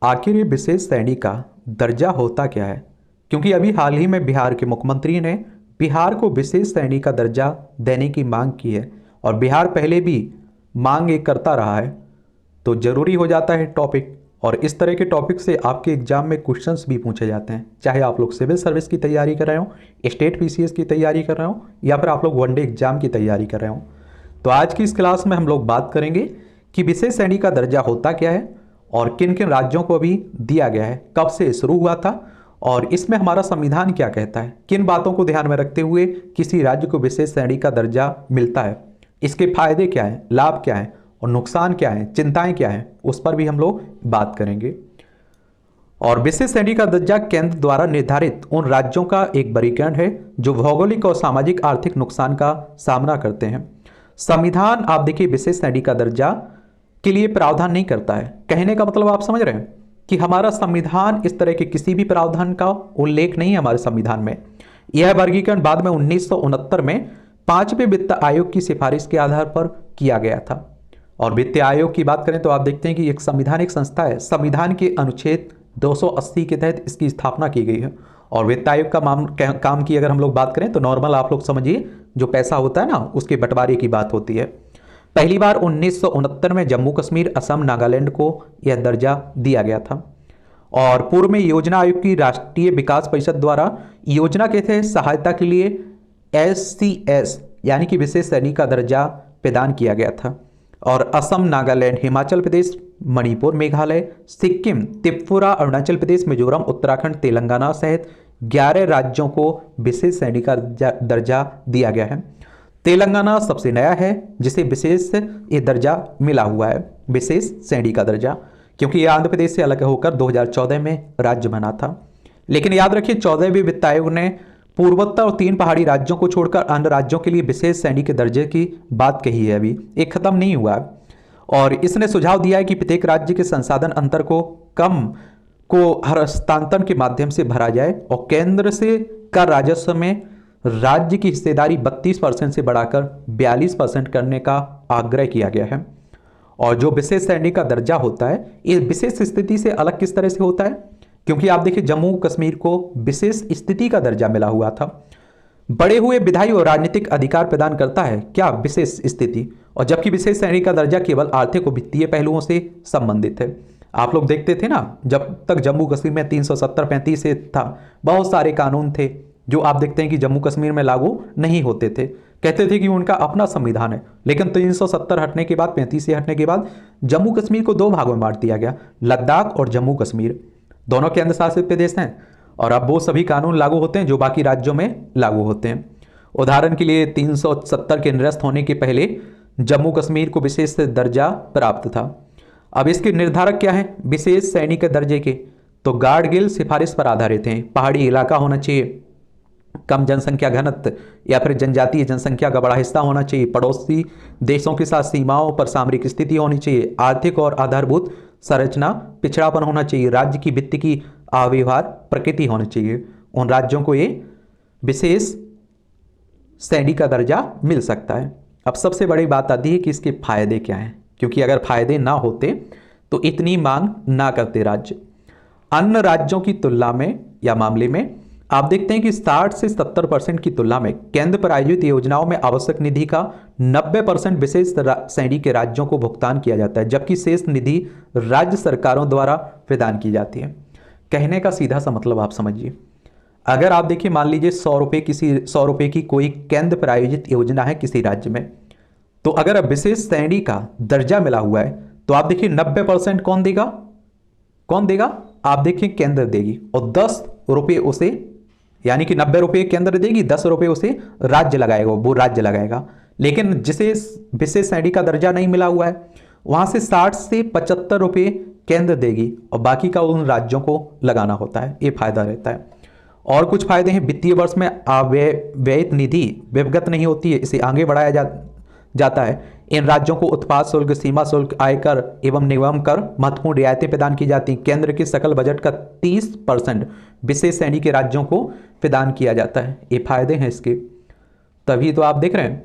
आखिर ये विशेष श्रेणी का दर्जा होता क्या है? क्योंकि अभी हाल ही में बिहार के मुख्यमंत्री ने बिहार को विशेष श्रेणी का दर्जा देने की मांग की है और बिहार पहले भी मांग एक करता रहा है, तो ज़रूरी हो जाता है टॉपिक। और इस तरह के टॉपिक से आपके एग्जाम में क्वेश्चंस भी पूछे जाते हैं, चाहे आप लोग सिविल सर्विस की तैयारी कर रहे हो, स्टेट पीसीएस की तैयारी कर रहे हो, या फिर आप लोग वनडे एग्जाम की तैयारी कर रहे हो। तो आज की इस क्लास में हम लोग बात करेंगे कि विशेष श्रेणी का दर्जा होता क्या है और किन किन राज्यों को अभी दिया गया है, कब से शुरू हुआ था और इसमें हमारा संविधान क्या कहता है, किन बातों को ध्यान में रखते हुए किसी राज्य को विशेष श्रेणी का दर्जा मिलता है, इसके फायदे क्या हैं, लाभ क्या हैं और नुकसान क्या हैं, चिंताएं क्या हैं, उस पर भी हम लोग बात करेंगे। और विशेष श्रेणी का दर्जा केंद्र द्वारा निर्धारित उन राज्यों का एक वर्गीकरण है जो भौगोलिक और सामाजिक आर्थिक नुकसान का सामना करते हैं। संविधान आप देखिए विशेष श्रेणी का दर्जा के लिए प्रावधान नहीं करता है। कहने का मतलब आप समझ रहे हैं कि हमारा संविधान इस तरह के किसी भी प्रावधान का उल्लेख नहीं है हमारे संविधान में। यह वर्गीकरण बाद में 1969 में पांचवें वित्त आयोग की सिफारिश के आधार पर किया गया था। और वित्त आयोग की बात करें तो आप देखते हैं कि एक संवैधानिक संस्था है, संविधान के अनुच्छेद 280 के तहत इसकी स्थापना की गई है। और वित्त आयोग का काम की अगर हम लोग बात करें तो नॉर्मल आप लोग समझिए जो पैसा होता है ना उसके बंटवारे की बात होती है। पहली बार 1969 में जम्मू कश्मीर, असम, नागालैंड को यह दर्जा दिया गया था। और पूर्व में योजना आयोग की राष्ट्रीय विकास परिषद द्वारा योजना के तहत सहायता के लिए SCS यानी कि विशेष श्रेणी का दर्जा प्रदान किया गया था। और असम, नागालैंड, हिमाचल प्रदेश, मणिपुर, मेघालय, सिक्किम, त्रिपुरा, अरुणाचल प्रदेश, मिजोरम, उत्तराखंड, तेलंगाना सहित 11 राज्यों को विशेष श्रेणी का दर्जा दिया गया है। तेलंगाना सबसे नया है जिसे विशेष ये दर्जा मिला हुआ है, विशेष श्रेणी का दर्जा, क्योंकि यह आंध्र प्रदेश से अलग होकर 2014 में राज्य बना था। लेकिन याद रखिए 14वें वित्त आयोग ने पूर्वोत्तर और 3 पहाड़ी राज्यों को छोड़कर अन्य राज्यों के लिए विशेष श्रेणी के दर्जे की बात कही है, अभी एक खत्म नहीं हुआ है। और इसने सुझाव दिया है कि प्रत्येक राज्य के संसाधन अंतर को हर हस्तांतरण के माध्यम से भरा जाए और केंद्र से कर राजस्व में राज्य की हिस्सेदारी 32% से बढ़ाकर 42% करने का आग्रह किया गया है। और जो विशेष श्रेणी का दर्जा होता है ये विशेष स्थिति से अलग किस तरह से होता है, क्योंकि आप देखिए जम्मू कश्मीर को विशेष स्थिति का दर्जा मिला हुआ था। बढ़े हुए विधायी और राजनीतिक अधिकार प्रदान करता है क्या, विशेष स्थिति, और जबकि विशेष श्रेणी का दर्जा केवल आर्थिक और वित्तीय पहलुओं से संबंधित है। आप लोग देखते थे ना जब तक जम्मू कश्मीर में 370-35 से था, बहुत सारे कानून थे जो आप देखते हैं कि जम्मू कश्मीर में लागू नहीं होते थे, कहते थे कि उनका अपना संविधान है। लेकिन 370 हटने के बाद, 35 से हटने के बाद जम्मू कश्मीर को 2 भागों में बांट दिया गया, लद्दाख और जम्मू कश्मीर, दोनों केंद्र शासित प्रदेश हैं। और अब वो सभी कानून लागू होते हैं जो बाकी राज्यों में लागू होते हैं। उदाहरण के लिए 370 के निरस्त होने के पहले जम्मू कश्मीर को विशेष दर्जा प्राप्त था। अब इसके निर्धारक क्या हैं विशेष श्रेणी के दर्जे के, तो गाडगिल सिफारिश पर आधारित हैं। पहाड़ी इलाका होना चाहिए, कम जनसंख्या घनत्व या फिर जनजातीय जनसंख्या का बड़ा हिस्सा होना चाहिए, पड़ोसी देशों के साथ सीमाओं पर सामरिक स्थिति होनी चाहिए, आर्थिक और आधारभूत संरचना पिछड़ापन होना चाहिए, राज्य की वित्त की अव्यवहार प्रकृति होनी चाहिए। उन राज्यों को ये विशेष श्रेणी का दर्जा मिल सकता है। अब सबसे बड़ी बात आती है कि इसके फायदे क्या हैं, क्योंकि अगर फायदे ना होते तो इतनी मांग ना करते राज्य। अन्य राज्यों की तुलना में या मामले में आप देखते हैं कि 60 से 70% की तुलना में केंद्र प्रायोजित योजनाओं में आवश्यक निधि का 90% विशेष श्रेणी के राज्यों को भुगतान किया जाता है, जबकि शेष निधि राज्य सरकारों द्वारा प्रदान की जाती है। कहने का सीधा सा मतलब आप समझिए, अगर आप देखिए मान लीजिए 100 रुपये की कोई केंद्र प्रायोजित योजना है किसी राज्य में, तो अगर अब विशेष श्रेणी का दर्जा मिला हुआ है तो आप देखिए 90% कौन देगा, आप देखिए केंद्र देगी, और 10 रुपये उसे, यानी कि 90 रुपये केंद्र देगी, 10 रुपये उसे राज्य लगाएगा, वो राज्य लगाएगा। लेकिन जिसे विशेष श्रेणी का दर्जा नहीं मिला हुआ है वहां से 60 से 75 रुपये केंद्र देगी और बाकी का उन राज्यों को लगाना होता है, ये फायदा रहता है। और कुछ फायदे हैं, वित्तीय वर्ष में व्ययित निधि व्यवगत नहीं होती है, इसे आगे बढ़ाया जाता है। इन राज्यों को उत्पाद शुल्क, सीमा शुल्क, आयकर एवं निगम कर महत्वपूर्ण रियायतें प्रदान की जाती हैं। केंद्र के सकल बजट का 30% विशेष श्रेणी के राज्यों को प्रदान किया जाता है, ये फायदे हैं इसके, तभी तो आप देख रहे हैं।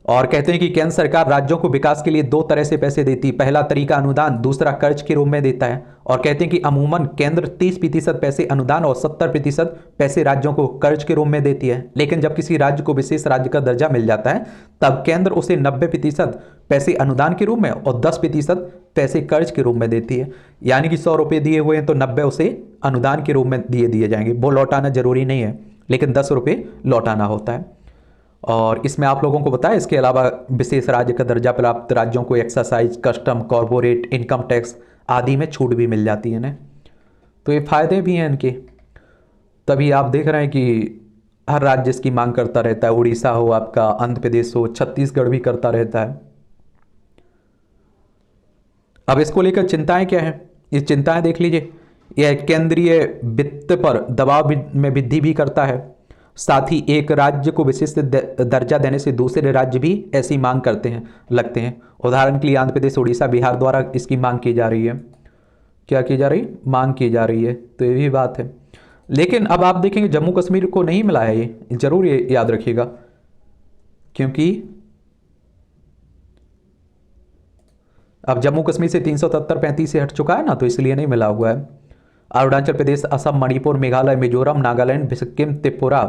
और कहते हैं कि केंद्र सरकार राज्यों को विकास के लिए दो तरह से पैसे देती है। पहला तरीका अनुदान, दूसरा कर्ज के रूप में देता है। और कहते हैं कि अमूमन केंद्र 30% पैसे अनुदान और 70% पैसे राज्यों को कर्ज के रूप में देती है। लेकिन जब किसी राज्य को विशेष राज्य का दर्जा मिल जाता है तब केंद्र उसे 90% पैसे अनुदान के रूप में और 10% पैसे कर्ज के रूप में देती है। यानी कि 100 रुपये दिए हुए हैं तो 90 उसे अनुदान के रूप में दिए जाएंगे। वो लौटाना जरूरी नहीं है, लेकिन 10 रुपये लौटाना होता है। और इसमें आप लोगों को बताया, इसके अलावा विशेष राज्य का दर्जा प्राप्त राज्यों को excise, custom, corporate income tax आदि में छूट भी मिल जाती है ना। तो ये फायदे भी हैं इनके। तभी आप देख रहे हैं कि हर राज्य इसकी मांग करता रहता है। उड़ीसा हो आपका, आंध्र प्रदेश हो, छत्तीसगढ़ भी करता रहता है। अब इसको लेकर चिंताएं क्या है, ये चिंताएं देख लीजिए। यह केंद्रीय वित्त पर दबाव में वृद्धि भी करता है। साथ ही एक राज्य को विशिष्ट दर्जा देने से दूसरे राज्य भी ऐसी मांग करते हैं, लगते हैं। उदाहरण के लिए आंध्र प्रदेश, उड़ीसा, बिहार द्वारा इसकी मांग की जा रही है। क्या की जा रही, मांग की जा रही है। तो ये भी बात है। लेकिन अब आप देखेंगे जम्मू कश्मीर को नहीं मिला है, ये जरूर ये याद रखिएगा, क्योंकि अब जम्मू कश्मीर से 373-35 से हट चुका है ना, तो इसलिए नहीं मिला हुआ है। अरुणाचल प्रदेश, असम, मणिपुर, मेघालय, मिजोरम, नागालैंड, सिक्किम, त्रिपुरा,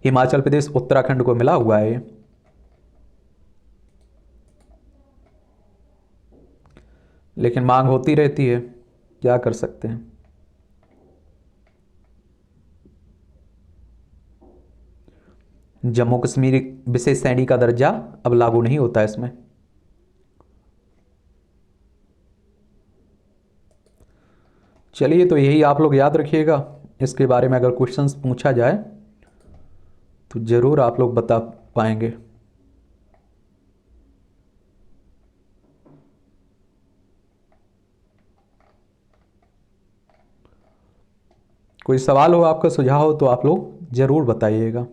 हिमाचल प्रदेश, उत्तराखंड को मिला हुआ है। लेकिन मांग होती रहती है, क्या कर सकते हैं। जम्मू कश्मीर विशेष श्रेणी का दर्जा अब लागू नहीं होता है इसमें। चलिए, तो यही आप लोग याद रखिएगा। इसके बारे में अगर क्वेश्चंस पूछा जाए तो ज़रूर आप लोग बता पाएंगे। कोई सवाल हो, आपका सुझाव हो तो आप लोग ज़रूर बताइएगा।